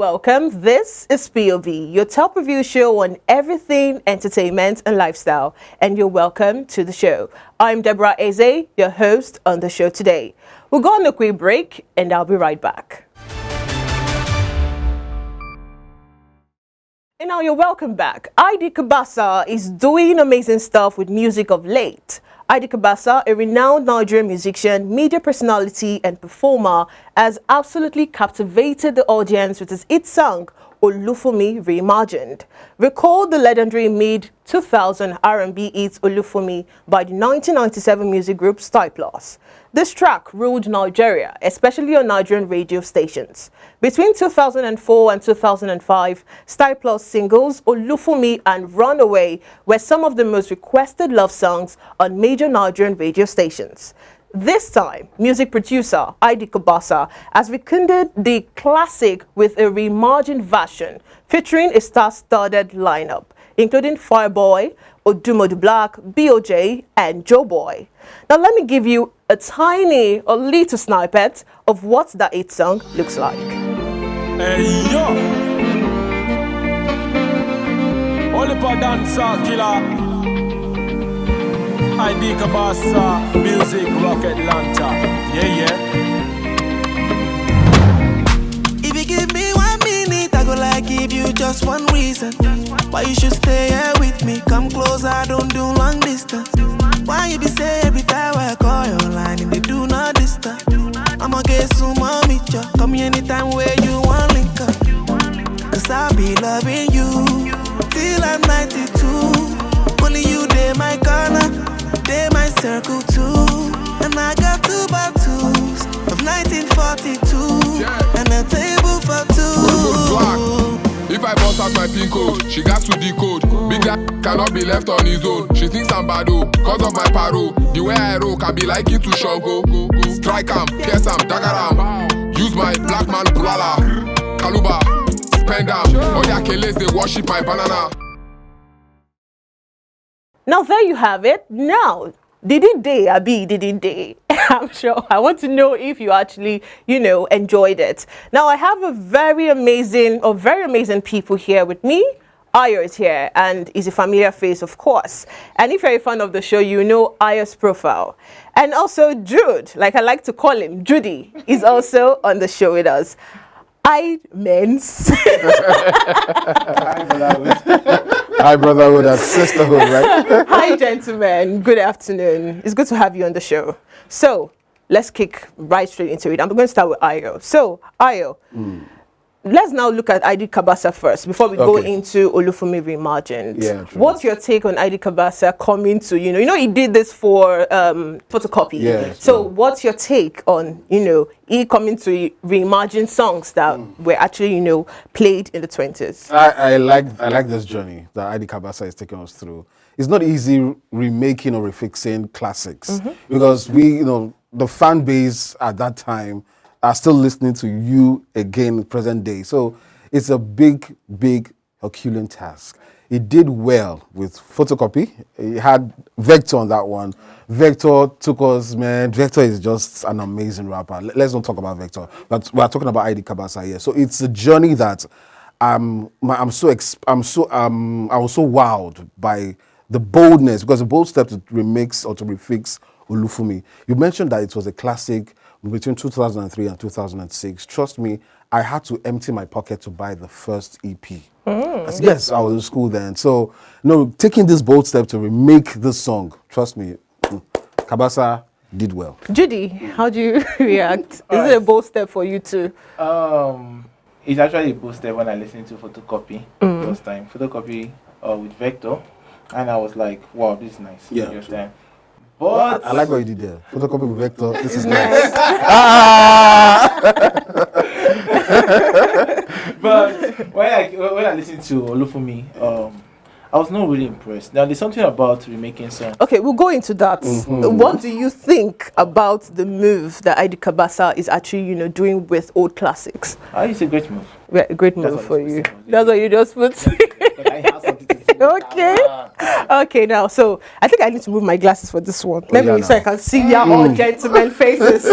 welcome. This is POV, your top review show on everything entertainment and lifestyle. And you're welcome to the show. I'm Deborah Eze, your host on the show today. We'll go on a quick break and I'll be right back. And now you're welcome back. ID Cabasa is doing amazing stuff with music of late. ID Cabasa, a renowned Nigerian musician, media personality, and performer, has absolutely captivated the audience with his hit song, Olufunmi Reimagined. Recall the legendary mid-2000 R&B hit Olufunmi by the 1997 music group Styl-Plus. This track ruled Nigeria, especially on Nigerian radio stations. Between 2004 and 2005, Styl-Plus singles Olufunmi and Runaway were some of the most requested love songs on major Nigerian radio stations. This time, music producer ID Cabasa has rekindled the classic with a reimagined version featuring a star-studded lineup, including Fireboy, Odumodublvck, BoJ, and Joeboy. Now let me give you a tiny or little snippet of what that hit song looks like. Hey yo! Oliver dancer killer. ID Cabasa, music rocket lantern. Yeah. If you give me 1 minute, I go like give you just one reason why you should stay here with me. Come close, I don't do long distance. Why you be say every time I call your line and they do not disturb? I'ma get some more meet ya. Come here anytime where you want link up. Cause I'll be loving you till I'm 92. Only you dey my corner, dey my circle too. And I got 2 bottles of 1942 and a table for 2. If I boss out my pin code, she got to decode. Big guy cannot be left on his own. She thinks I'm bad, cause of my paro. The way I roll can be like it to Shango. Strike am, pierce am, dagger am. Use my black man pulala. Kaluba, spend am. All their keles, they worship my banana. Now there you have it. Now, didn't they? I'm sure. I want to know if you actually, enjoyed it. Now I have a very amazing people here with me. Ayo is here and is a familiar face, of course. And if you're a fan of the show, you know Ayo's profile. And also Jude, like I like to call him, Judy, is also on the show with us. Hi, mens. Hi, brotherhood and sisterhood, right? Hi, gentlemen. Good afternoon. It's good to have you on the show. So, let's kick right straight into it. I'm going to start with Ayo. So, Ayo, let's now look at ID Cabasa first before we go into Olufunmi Reimagined. Yeah, true. What's your take on ID Cabasa coming to, he did this for photocopy. Yeah, so, what's your take on, he coming to reimagine songs that were actually, played in the 20s? I like this journey that ID Cabasa is taking us through. It's not easy remaking or refixing classics because the fan base at that time are still listening to you again in present day. So it's a big Herculean task. It did well with photocopy. It had Vector on that one. Vector took us, man. Vector is just an amazing rapper. Let's not talk about Vector, but we're talking about ID Cabasa here. So it's a journey that I was so wowed by the boldness, because the bold step to remix or to refix Olufunmi. You mentioned that it was a classic between 2003 and 2006. Trust me, I had to empty my pocket to buy the first EP. Yes, I was in school then. So, taking this bold step to remake this song, trust me, Cabasa did well. Judy, how do you react? Is it a bold step for you too? It's actually a bold step when I listened to photocopy first time. Photocopy with Vector, and I was like, wow, this is nice. Yeah. You understand? But I like what you did there. Photocopy with Vector, this is nice. But when I listened to Olufunmi, I was not really impressed. Now, there's something about remaking songs. Okay, we'll go into that. What do you think about the move that ID Cabasa is actually, doing with old classics? It's a great move. Yeah, a great move for you. That's what you just put. Okay. Okay, now, so I think I need to move my glasses for this one. Let me so I can see your all gentlemen faces.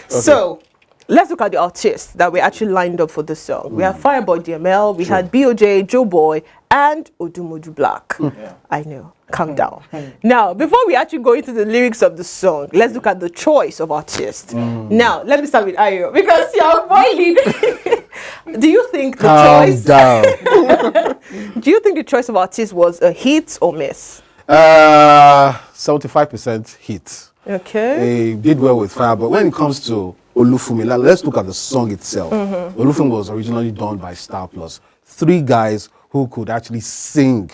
So, let's look at the artists that were actually lined up for this song. We have Fireboy DML, we had BoJ, Joeboy, and Odumodublvck. Yeah. I know. Calm down. Now, before we actually go into the lyrics of the song, let's look at the choice of artists. Now, let me start with Ayo because you're boiling. Do you think the choice? Down. Do you think the choice of artists was a hit or miss? 75% hit. Okay. He did well with Fireboy. When it comes to Olufunmi, let's look at the song itself. Olufunmi was originally done by Styl-Plus. 3 guys who could actually sing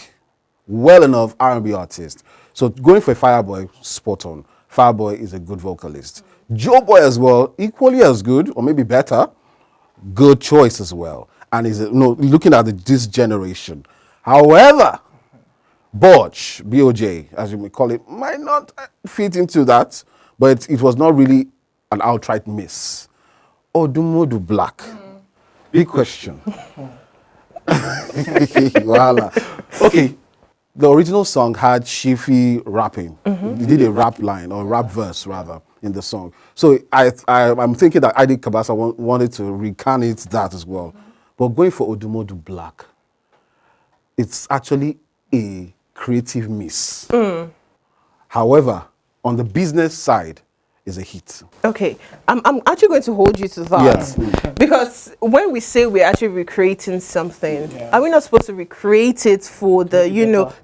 well enough R&B artists. So going for Fireboy, spot on. Fireboy is a good vocalist. Joeboy as well, equally as good or maybe better. Good choice as well. And is looking at this generation. However, BoJ, BoJ, as you may call it, might not fit into that, but it was not really an outright miss. Odumodublvck. Big question. Voila. Okay, the original song had Shifi rapping. He did a rap line, or rap verse rather, in the song. So I'm thinking that ID Cabasa wanted to reincarnate that as well. But going for Odumodublvck, it's actually a creative miss. However, on the business side, is a hit. Okay, I'm actually going to hold you to that because when we say we're actually recreating something, are we not supposed to recreate it for the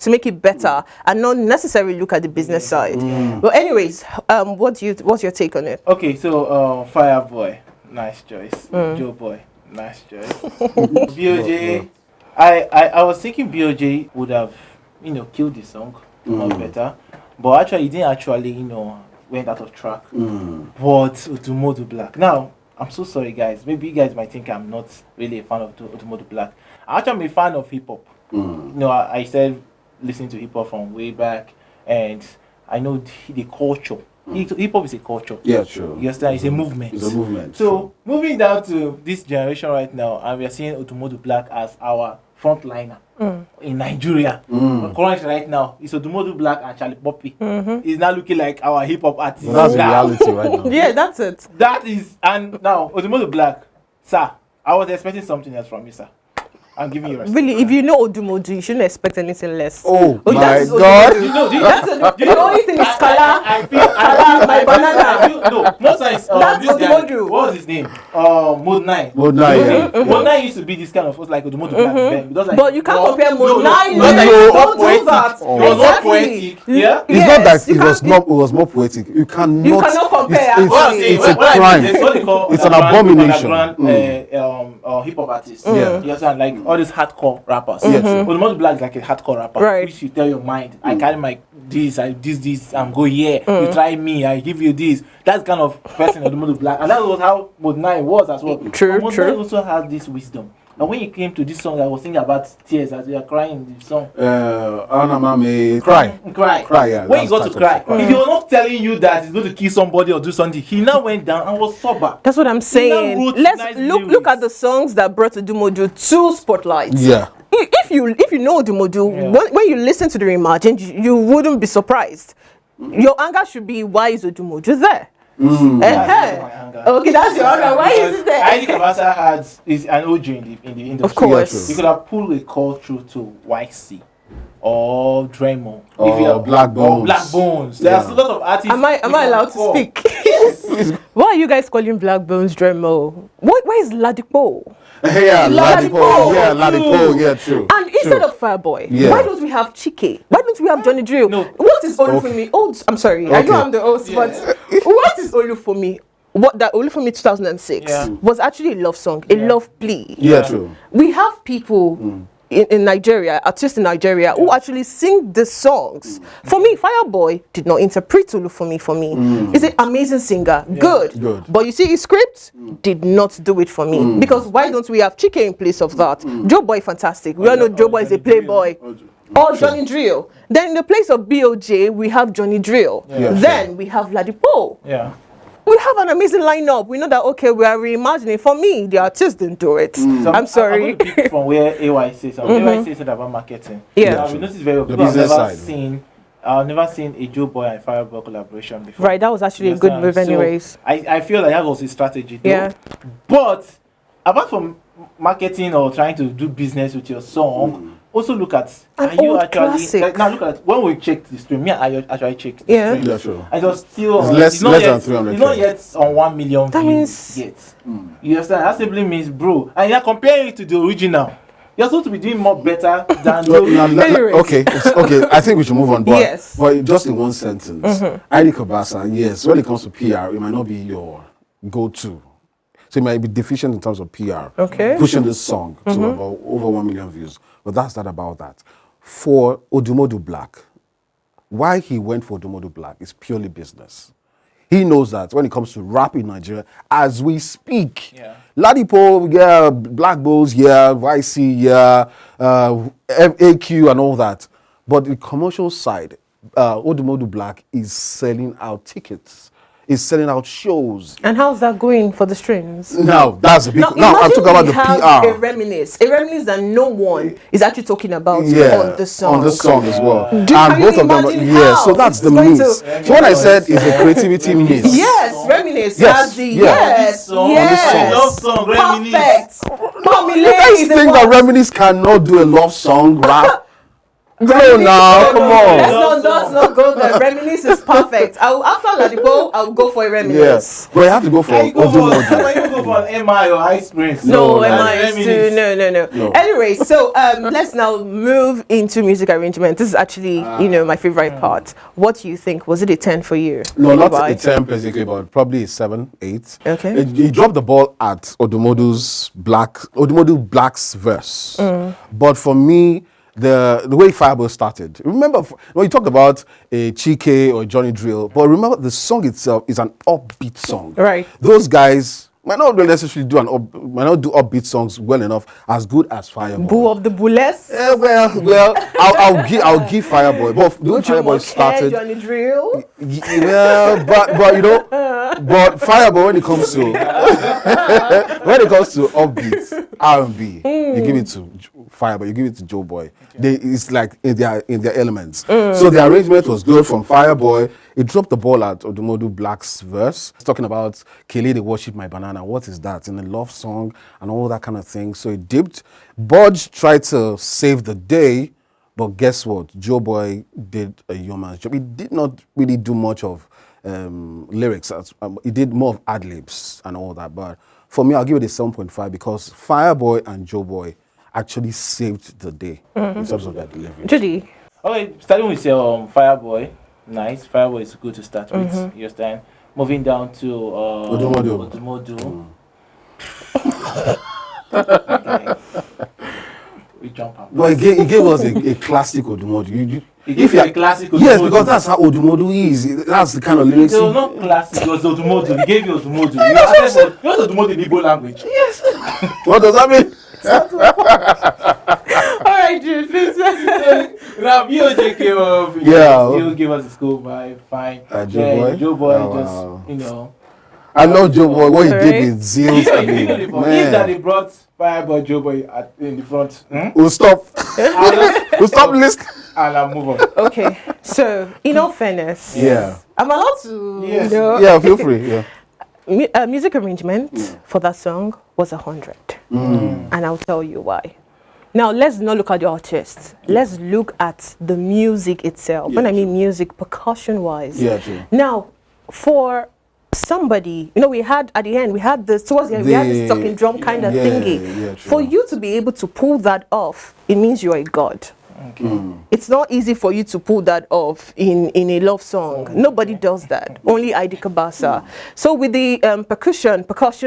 to make it better and not necessarily look at the business side? But anyways, what's your take on it? Okay, so Fireboy, nice choice. Joeboy, nice choice. BoJ, I was thinking BoJ would have killed the song much better, but actually he didn't actually went out of track. But Odumodublvck. Now, I'm so sorry, guys. Maybe you guys might think I'm not really a fan of Odumodublvck. Actually, I'm a fan of hip hop. I started listening to hip hop from way back, and I know the culture. Hip hop is a culture. Yeah, true. You understand? It's a movement. It's a movement. So, moving down to this generation right now, and we are seeing Odumodublvck as our frontliner in Nigeria. Currently right now, it's Odumodublvck and Charlie Poppy. He's now looking like our hip hop artist. So that's the reality right now. Yeah, that's it. That is, and now Odumodublvck, sir, I was expecting something else from you, sir. I'm giving you respect. Really, if you know Odumodu, you shouldn't expect anything less. Oh my that's God! The only thing is color. I feel my banana. No, most times That's this guy, Odumodu. what was his name? Mode 9. Mode 9, yeah. Mode 9 used to be this kind of like Odumodublvck then. Because, like, But you can't compare Mode 9. Don't Don't do poetic. that. It was not poetic. Yeah. It's not that you it was more poetic. You cannot compare. It's a crime. It's an abomination. Hip hop artists. Yeah. You understand? Like all these hardcore rappers. Odumodublvck is like a hardcore rapper. Right. Which you tell your mind, I carry my this, and go here. You try me, I give you this. That's kind of person Odumodublvck. And that was how Mode 9 was as well. True, Mode 9 also has this wisdom. And when you came to this song, I was thinking about tears as you are crying in the song. Cry. Cry, yeah. when you got to cry, if he was not telling you that he's going to kill somebody or do something, he now went down and was sober. That's what I'm saying. wrote Let's nice look lyrics. at the songs that brought Odumodu to spotlight. Yeah. If you know Odumodu, when you listen to the Reimagined, you wouldn't be surprised. Your anger should be, why is Odumodu there? Okay, that's your anger. Why is it there? ID Cabasa is an OG in the industry. Of course. Yeah, You could have pulled a call through to YC or Dremo. Or Black Bones. Black Bones. There's a lot of artists. Am I allowed to speak? Why are you guys calling Black Bones Dremo? Where is Ladipo? Yeah, Ladipo. Yeah, Ladipo. Yeah, true. And instead of Fireboy, Yeah. why don't we have Chike? Why don't we have Johnny Drill? No. What is Olufunmi? Oh, I'm sorry. I know I'm the host, but what is Olufunmi? What that Olufunmi 2006 was actually a love song, a love plea. Yeah, true. We have people in Nigeria, artists in Nigeria, who actually sing the songs. For me, Fireboy did not interpret Olufunmi for me. He's an amazing singer, good. But you see, his script did not do it for me. Because why don't we have Chike in place of that? Joeboy, fantastic. We all know Joeboy is a playboy. Or Johnny Drill. Then in the place of BoJ, we have Johnny Drill. Then we have Ladipo. Yeah. We have an amazing lineup. We know that, okay, we are reimagining. For me, the artists didn't do it. So I'm sorry. I'm going to pick from where AY says something. AY says something about marketing. Yeah. Now, we noticed very well. The People have business never side. seen I've never seen a Joeboy and Fireboy collaboration before. Right, that was actually You a good understand? move anyways. So I feel like that was his strategy though. Yeah. But apart from marketing or trying to do business with your song, also look at An are you old actually classic. like now look at when we checked the stream. I actually checked the Yeah. stream. Yeah, sure. I just still It's less yet, than 300K. It's not yet on 1 million That views means- yet. You understand? That simply means, bro, and you're comparing it to the original. You're supposed to be doing more better than the original. Anyways. Okay, okay. I think we should move on. But, Yes. but just in one sentence, ID Cabasa, yes, when it comes to PR, it might not be your go-to. So it might be deficient in terms of PR. Okay. Pushing this song to about over 1 million views. But that's not about that. For Odumodublvck, why he went for Odumodublvck is purely business. He knows that when it comes to rap in Nigeria, as we speak, Yeah. Ladipo, yeah, Black Bulls, yeah, YC, yeah, AQ and all that. But the commercial side, Odumodublvck is selling out tickets, is selling out shows. And how's that going for the streams? Now, that's a big... Now, I'm imagine talking about we the have PR. A reminisce that no one is actually talking about Yeah, on the song. on the song as well. Can And you both of them, imagine yeah, how so that's it's the going miss. to- So what I said is a creativity miss. Yes, reminisce Yes, has the yeah. yes, Song, yes. love song, reminisce. Perfect. Mommy You guys is the think that one. Reminisce cannot do a love song, rap? No, now, come on. Let's not go there. Reminisce is perfect. After Ladipo, I'll go for a reminisce. Yes. Well, you have to go for I go for Odumodu. an MI or Ice Prince. No, No, am no. I too? No. Anyway, so let's now move into music arrangement. This is actually, my favorite part. What do you think? Was it a 10 for you? No, not Why? a 10 basically, but probably a 7, 8. Okay. He dropped the ball at Odumodublvck's verse. But for me, the way Fireboy started, remember when you talked about a Chike or Johnny Drill, but remember the song itself is an upbeat song. Right. Those guys might not necessarily might not do upbeat songs well enough as good as Fireboy. Boo of the bullets. Well, I'll give Fireboy. But the way Fireboy started, Johnny Drill. well, but you know, but Fireboy when it comes to upbeat R&B, you give it to Fireboy, you give it to Joeboy. It's like in their elements. So the arrangement was good from Fireboy. He dropped the ball at Odumodublvck's verse. He's talking about Kelly, they worship my banana. What is that? In a love song and all that kind of thing. So he dipped. BoJ tried to save the day, but guess what? Joeboy did a yeoman's job. He did not really do much of lyrics. He did more of ad-libs and all that. But for me, I'll give it a 7.5 because Fireboy and Joeboy actually saved the day in terms of their delivery. Judy. Okay, starting with Fireboy. Nice. Fireboy is good to start with. You understand? Moving down to Odumodu. Okay. We jump up. Well, he gave us a classic Odumodu. He gave you a classic Yes, Odumodu. because that's how Odumodu is. That's the kind of lyrics. It was not classic, it was Odumodu. He gave you Odumodu. You know Odumodu in Igbo language? Yes. What does that mean? All right, Jude, please. Now, BoJ came up. Yeah. Still give us a school vibe. Fine. Joeboy? Joeboy Oh, just, wow. you know. I know Joeboy, what he Alright. did with Zeals. I mean, If that man. they brought Fireboy Joeboy in the front, We'll stop. We'll stop listening. and I'll move on. Okay, so in all fairness, Yeah. I'm allowed to, Yes. Yeah, feel free. Yeah. music arrangement for that song was 100. And I'll tell you why. Now, let's not look at the artist. Let's look at the music itself. When I mean music, percussion-wise. Yeah, true. Now, for somebody, we had at the end, we had this towards the end, we had this talking drum kind of Yeah, thingy. yeah, true. For you to be able to pull that off, it means you're a god. It's not easy for you to pull that off in a love song. Nobody does that. Only ID Cabasa. So with the percussion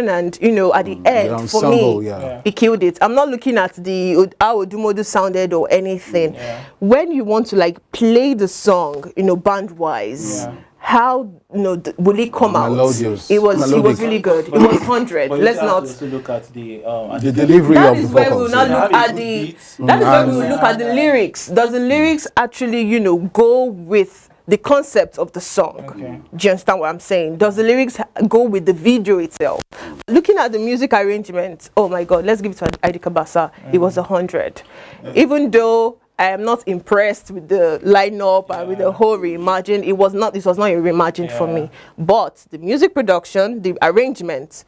and at the end, for ensemble, me, yeah. he killed it. I'm not looking at how Odumodu sounded or anything. When you want to play the song, band wise. How will it come out? Melodious. It was Melodic. really good. It was 100. But you Let's have not. to also look at the The delivery That of the is where we will vocals. not yeah. look Have a at good the. beat. That is where we will And- look at the lyrics. Does the lyrics actually, go with the concept of the song? Okay. Do you understand what I'm saying? Does the lyrics go with the video itself? Looking at the music arrangement, oh my God, let's give it to ID Cabasa. It was 100. Even though I am not impressed with the lineup and with the whole reimagined. It was not a reimagined for me. But the music production, the arrangement,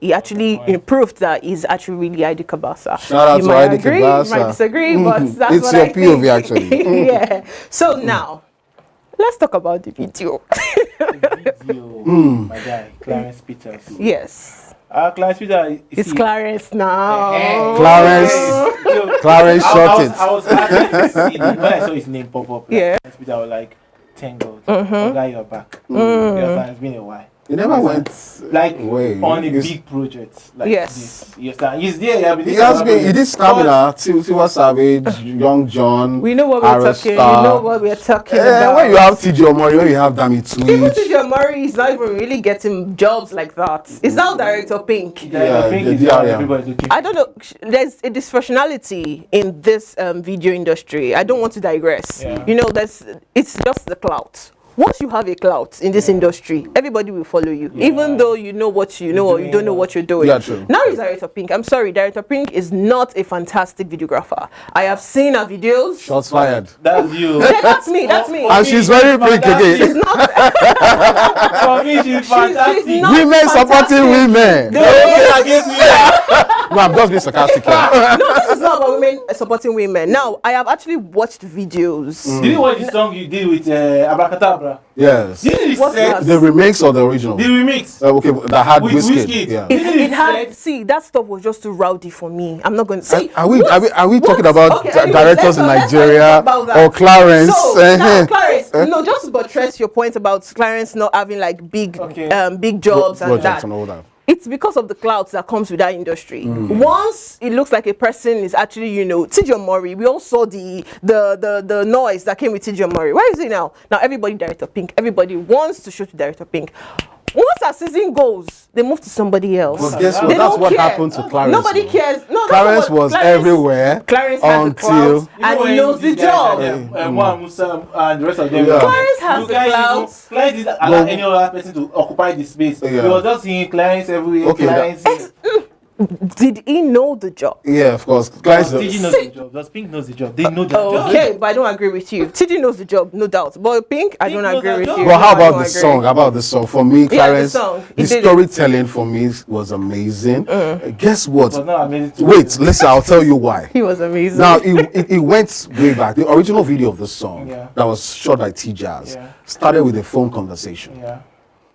he actually improved that. He's actually really ID Cabasa. Shout out you to might ID agree, Cabasa. you might disagree, but that's It's what your I POV think. actually. Yeah. So now, let's talk about the video. My guy, Clarence Peters. Yes. Clarence Peters. It's Clarence now. Clarence shot it. I was happy to see when I saw his name pop up. Yeah. Clarence Peters, I was like, thank God. Oh, guy, you're back. You understand? It's been a while. It never went Like away. on a big project like Yes. this. You understand? He's there. He has been. He did Stamina, Tiwa Savage, Young John. We know what we're talking. We know what we're talking When about. you have TJ Omori, when you have Dami Even Tweed. TJ Omori is not even really getting jobs like that. It's now Director Pink. I think it's everybody's looking. I don't know. There's a dysfunctionality in this video industry. I don't want to digress. Yeah. You know, it's just the clout. Once you have a clout in this industry, everybody will follow you, even though you know what you know or you don't know what you're doing. Yeah, true. Now he's Director Pink. I'm sorry, Director Pink is not a fantastic videographer. I have seen her videos. Shots fired. That's you. Yeah, that's me. That's me. And she's very pink She's again. not. For me, she's fantastic. She's not Women supporting fantastic. women. Women against me. No, I'm just being sarcastic here. No, this is not about women supporting women. Now, I have actually watched videos. Did you watch the song you did with Abracadabra? Yes. Did you What's say that? The remix or the original? the remix? Okay, that had With Wizkid. Wizkid. Yeah. It had, see, that stuff was just too rowdy for me. I'm not going to see. Are we talking about Okay, anyways, directors in let's Nigeria talk about that. or Clarence? So, now, Clarence, no, just to buttress your point about Clarence not having like big jobs and Projects that. and all that. It's because of the clouds that comes with that industry. Once it looks like a person is actually, TJ Omori. We all saw the noise that came with TJ Omori. Where is he now? Now everybody Director Pink. Everybody wants to shoot to Director Pink. Once our season goes, they move to somebody else. But guess what? They That's don't what care. happened to Clarence. Nobody though. cares. No, Clarence was everywhere Clarence has the until clouds and he knows the job. Juan Musa and the rest of them. Yeah. Clarence has the clouds. Clarence didn't allow any other person to occupy the space. Yeah. He was just seeing Clarence everywhere. Okay, Clarence. Did he know the job? Yeah, of course. Clarence. TG knows the job. Does Pink knows the job? They know the job. Okay, but I don't agree with you. TJ knows the job, no doubt. But Pink, I don't knows agree that with job. you. Well, how I don't about the agree. song? How about the song? For me, Yeah, the Clarence, song. He the did it. storytelling for me was amazing. Guess what? It was not amazing to Wait, listen. listen, I'll tell you why. He was amazing. Now, it went way back. The original video of the song that was shot by T-Jazz started with a phone conversation. Yeah.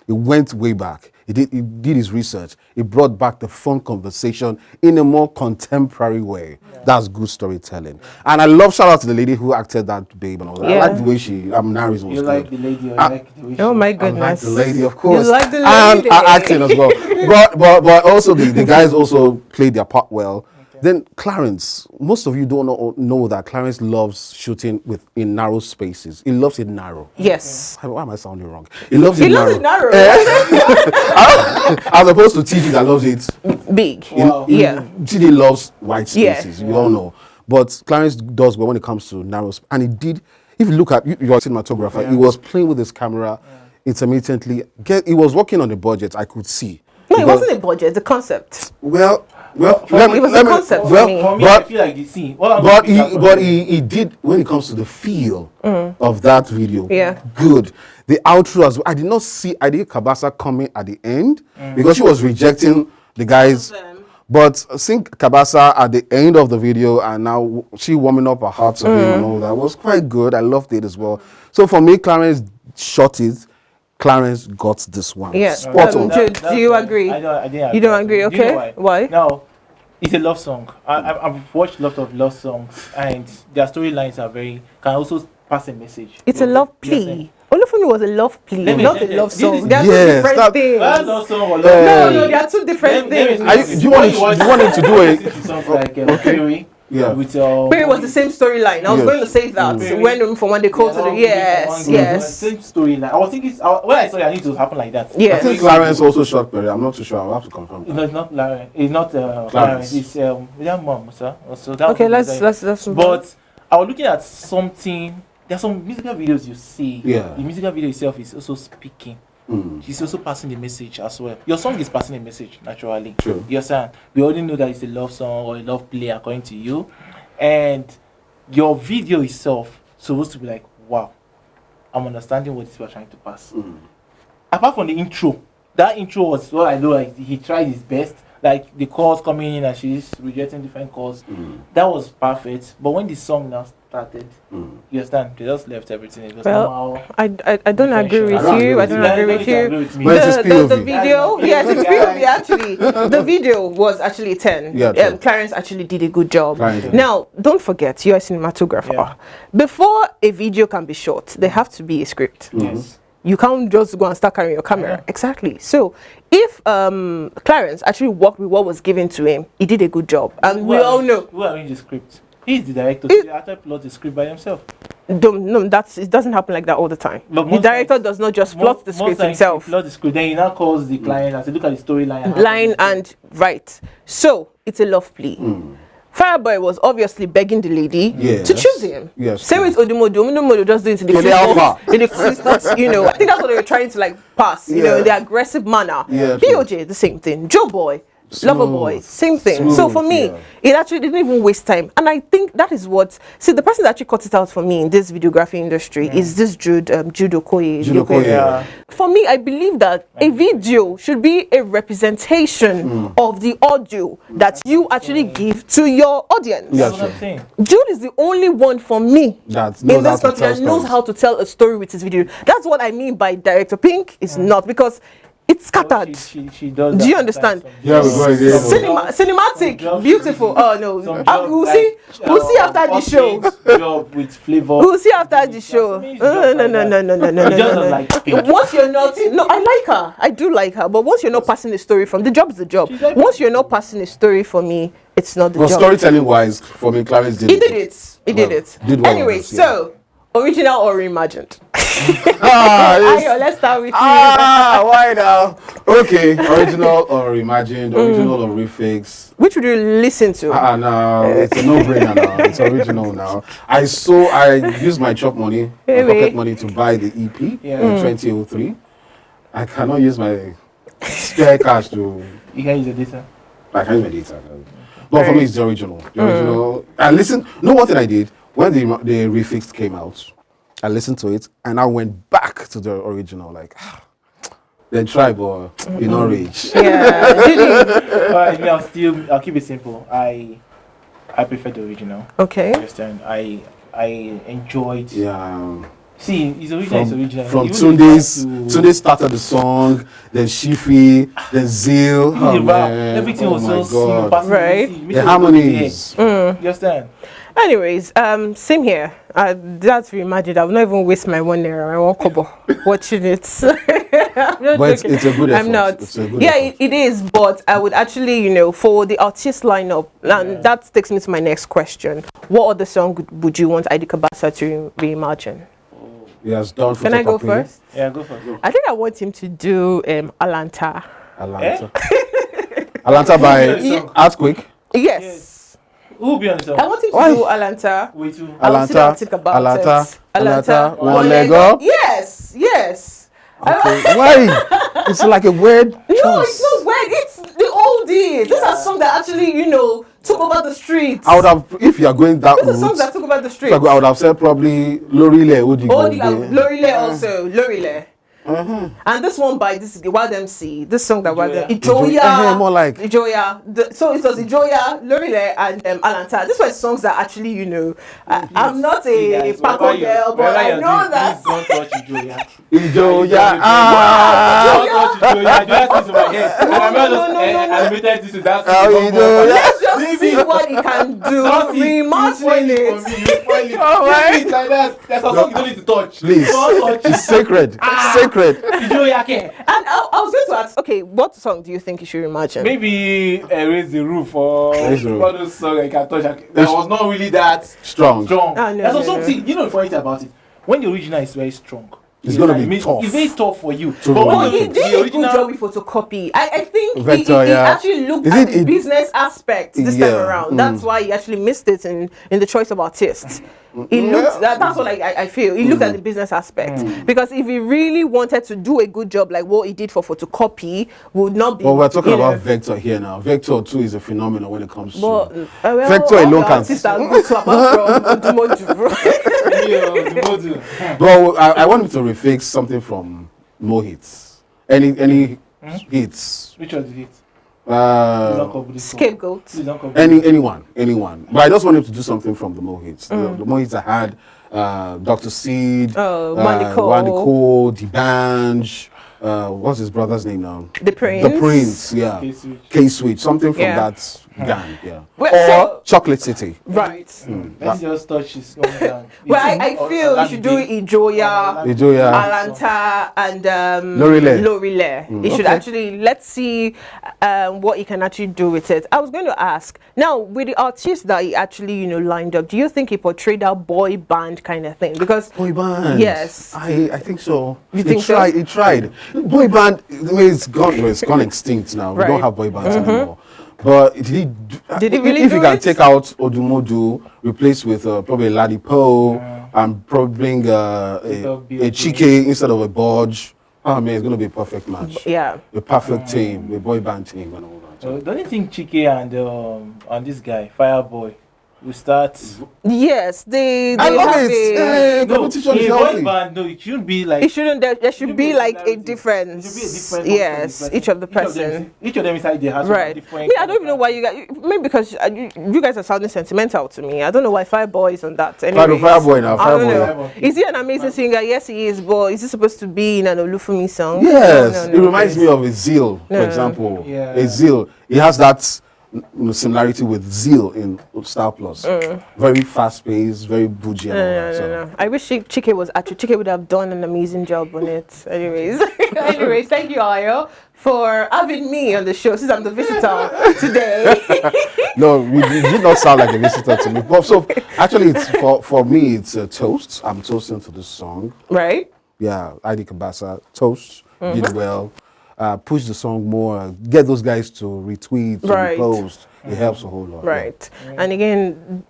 It went way back. He did his research. He brought back the phone conversation in a more contemporary way. That's good storytelling. And I love, shout out to the lady who acted that babe and all that. I Yeah. like the way Naris was You good. like the lady or you like the way she Oh my I like goodness. the lady, of course. You like the And lady. acting as well. But also the guys also played their part well. Then Clarence, most of you don't know that Clarence loves shooting in narrow spaces. He loves it narrow. Yes. Why am I sounding wrong? He loves He it loves narrow. it narrow. As opposed to TG that loves it. Big. Wow. Yeah. TD loves white spaces. Yeah. You all know. But Clarence does well when it comes to narrow space. And he did, if you look at, you're a cinematographer, he was playing with his camera intermittently. He was working on a budget, I could see. No, it Because- wasn't a budget, the concept. Well, it was a concept for me. For me, But- I feel like the scene. But he did, when it comes to the feel of that video, Yeah. good. The outro as well. I did not see ID Cabasa coming at the end because she was rejecting the guys. But seeing Cabasa at the end of the video and now she warming up her heart to him and all that was quite good. I loved it as well. So for me, Clarence shot it. Clarence got this one. Yeah. Spot on. Do you agree? I didn't You don't agree, Do you know okay? Why? No, it's a love song. I've watched a lot of love songs and their storylines can also pass a message. It's a love plea. Olufunmi was a love plea, Let me not a say love this. song. This is- They are two Yes, different that- things. That's love song or love No, they are two different things. Do you want him to do it? Songs like Fury. Yeah. With But it was the same storyline. I was Yes. going to say that. When they call to the yes. Same storyline. I was thinking when I saw it, I knew it would happen like that. I Yes. think Clarence also shot Perry. I'm not too sure. I'll have to confirm. No, it's not Larry. It's not Clarence. Clarence. It's William Mom, sir. So that Okay, was let's move on. But I was looking at something. There are some musical videos you see. Yeah. The musical video itself is also speaking. She's also passing the message as well. Your song is passing a message naturally. True. You understand? We already know that it's a love song or a love play according to you, and your video itself supposed to be like, wow, I'm understanding what you are trying to pass. Apart from the intro, that intro was what I know, like he tried his best. Like the calls coming in and she's rejecting different calls. That was perfect. But when the song now started, you understand, they just left everything. It was somehow I don't agree with you. I don't agree with you. But it's his The POV. video, yes, it's POV actually. The video was actually 10. Yeah, true. Clarence actually did a good job. Clarence did. Now, don't forget, you're a cinematographer. Yeah. Before a video can be shot, there have to be a script. Yes. You can't just go and start carrying your camera. Yeah. Exactly. So if Clarence actually worked with what was given to him, he did a good job. And we all know. Who arranged the script? He's the director. So the actor plot the script by himself. No, it doesn't happen like that all the time. But The most director times- does not just plot the script himself. Plot the script. Then he now calls the client and say, look at the storyline. Line and right. So it's a love plea. Fireboy was obviously begging the lady Yes. to choose him. Yes. Same with Odumodublvck just doing it in the Yeah, the alpha. in the Christmas, you know. I think that's what they were trying to like pass, you know, in the aggressive manner. Yeah, BoJ, the same thing. Joeboy, Loverboy, same thing. So Smooth, for me, yeah. it actually didn't even waste time. And I think that is what, see, the person that actually cut it out for me in this videography industry is this Jude Okoye. Jude Okoye. Yeah. For me, I believe that a video should be a representation of the audio that you actually give to your audience. Yeah. That's what I'm saying. Jude is the only one for me That in knows how this to country tell that knows stories. how to tell a story with his video. That's what I mean by director. Pink is not, because it's scattered. She does. Do that you understand? sometimes. Yeah, we go again. Cinematic, beautiful. Oh no, Some we'll job, see. like, We'll see after the show. Job with flavor. We'll see after the show. Some No. It just doesn't like Pink. Once you're not, no, I like her. I do like her. But once you're not passing a story from, the job is the job. like- Once you're not passing a story for me, it's not the But job. storytelling wise, for me, Clarence did He did it. He did Well, it. did well on Anyway, this, yeah. so original or reimagined? Yes. Ayo, let's start with you. Why now? Okay, original or reimagined, original or refix. Which would you listen to? No, it's a no-brainer now. It's original now. I used my chop money, my Hey, pocket wait. money to buy the EP in Yeah. 2003. I cannot use my spare cash to. You can use the data. I can't use my data. But for me, it's the original. The original. I listened. No, one thing I did when the refix came out, I listened to it and I went back to the original. Like, then try, but you know, rage. Yeah. Did you? Alright, I'll keep it simple. I prefer the original. Okay. Understand? I enjoyed. Yeah. See, it's original. It's original. From Even if you Tunde started the song, then Shifi, then Zeal. have to- Oh, the rap, man. everything Oh was my so simple. God. Right. The harmonies. You understand? Anyways, same here. That's reimagined. I will not even waste my 1 naira, my 1 kobo watching it. I'm not But joking. it's a good effort. I'm not. It's a good Yeah, effort. it is. But I would actually, you know, for the artist lineup, and that takes me to my next question. What other song would you want ID Cabasa to reimagine? He has done Can I go photocopy. first? Yeah, go for it. I think I want him to do Alanta. Atlanta. Atlanta by Yeah. Earthquake. Yes. Who will be on the song? I want him to Why? do Alanta. Wait, too. I will sit down and think about it. Atlanta, one leg up. Yes, yes. Okay. Why? It's like a weird No, choice. it's not weird. It's the oldies. These are songs that actually, you know, took over the streets. I would have, if you are going that These are songs that route, took over the if streets. I would have said probably Lorile Odigo. Lorile also. Lorile. And this one by this Wild MC, this song that Wild Ijoya, more like- Ijoya. So it was Ijoya, Lorile, and Alanta. These were songs that actually, you know, I'm not a Paco girl, but I know that. Please don't touch Ijoya. Ijoya. Don't touch Ijoya. Ijoya sits in my head. And I'm not just animated this to that. Let's just see what he can do. Reimagining it. Alright. Like that. That's a song you don't need to touch. Please. Don't touch It's sacred. Sacred. Ijoya ke. And I was going to ask, okay, what song do you think you should imagine? Maybe Raise the Roof or Raise the Roof. one of those songs I can touch. That was not really that Strong. strong. Ah, no, That's no, also no. something, you know the funny thing about it. When the original is very strong, It's gonna like, be tough. It's very tough for you. To But Oh, when he remake did the a good job with photocopy. I think Vector, he yeah. actually looked Is at it the it- business aspect this time Yeah, around. That's why he actually missed it in the choice of artists. He looked, that's what I feel. He looked at the business aspect. Because if he really wanted to do a good job like what he did for photocopy, would not be. Well, we're talking you know, about Vector here now. Vector too is a phenomenon when it comes but, to well, Vector all alone the can. artists are good to apart from Odumodublvck. Yeah, Odumodu. Well, I want him to refix something from Mo Hits. Any hits. Which one did it? Scapegoats. Anyone. But I just want him to do something from the Mo Hits. The Mo Hits I had Dr. Seed, Wandiko, D'banj, what's his brother's name now? The Prince. The Prince, yeah. K-Switch, something from Yeah. that gang, yeah. Well, or so- Chocolate City. Right. Let's just touch his going down. Well, I feel you should do Ijoya, Ijoya. Alanta, and Lorile. Lorile. You should actually, let's see what he can actually do with it. I was going to ask, now, with the artists that he actually, you know, lined up, do you think he portrayed that boy band kind of thing? Because Boy band. Yes. I think so. You think so? He tried. Boy band, the way it's gone extinct now. Right. We don't have boy bands anymore. But did he really if do you can it? take out Odumodu, replace with probably Ladipo, and probably bring a Chike instead of a BoJ, oh man, it's going to be a perfect match. yeah. A perfect team, a boy band team and all that. So don't you think Chike and this guy, Fireboy, will start? Yes, they I love have it. a... No, Competition is in healthy. boy band, no, it shouldn't be like. It shouldn't. There should be like a similarity. difference. It should be a difference. Yes, each of the person. Each of them inside there has Right. different. Me, I don't even know why you guys. Maybe because you guys are sounding sentimental to me. I don't know why Fireboy is on that. Anyways. Fireboy now, I don't know. Fireboy. Is he an amazing singer? Yes, he is. But is he supposed to be in an Olufunmi song? Yes, No, it reminds me of a Zeal, for example. Yeah. A Zeal. He has that similarity with Zeal in Styl-Plus. Very fast-paced, very bougie. And all that, so. No. I wish Chike was actually. Chike would have done an amazing job on it. Anyways, thank you, Ayo, for having me on the show since I'm the visitor today. No, you did not sound like a visitor to me. But so actually, it's for me, it's a toast. I'm toasting to this song. Right? Yeah, ID Cabasa, toast, did well. Push the song more, get those guys to retweet, to Right. repost. It helps a whole lot. Right. And again,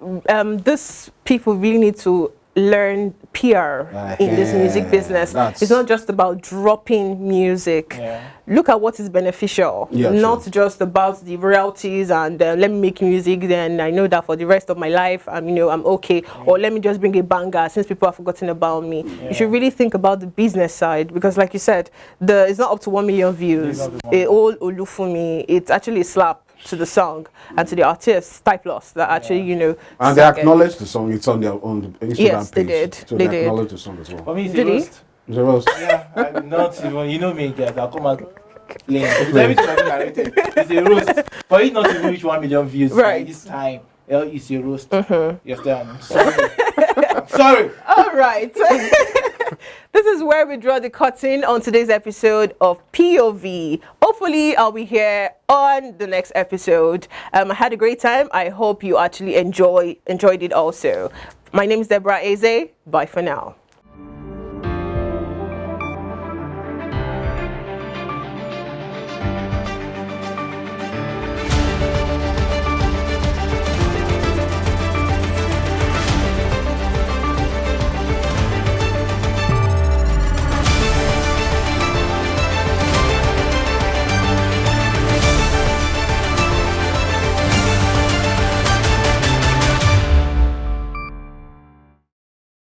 this people really need to learn PR in this music business. It's not just about dropping music. Yeah. Look at what is beneficial, Yeah, not sure. just about the royalties and let me make music, then I know that for the rest of my life I'm okay, or let me just bring a banger since people have forgotten about me. You should really think about the business side, because like you said, it's not up to 1 million views. A old Olufunmi, it's actually a slap to the song and to the artist Styl-Plus that actually And sang they it. acknowledged the song. It's on their own Instagram Yes, page. they did. So They they did. acknowledged the song as well. For me, it's Did a he? roast. It's a roast. Yeah, I'm not even. You know me, guys. I'll come out playing. Everything I've been narrated. It's a roast. For it not to reach 1 million views Right. this time, it's a roast. You understand? I'm sorry. I'm sorry. All right. This is where we draw the curtain on today's episode of POV. Hopefully, I'll be here on the next episode. I had a great time. I hope you actually enjoyed it also. My name is Deborah Eze. Bye for now.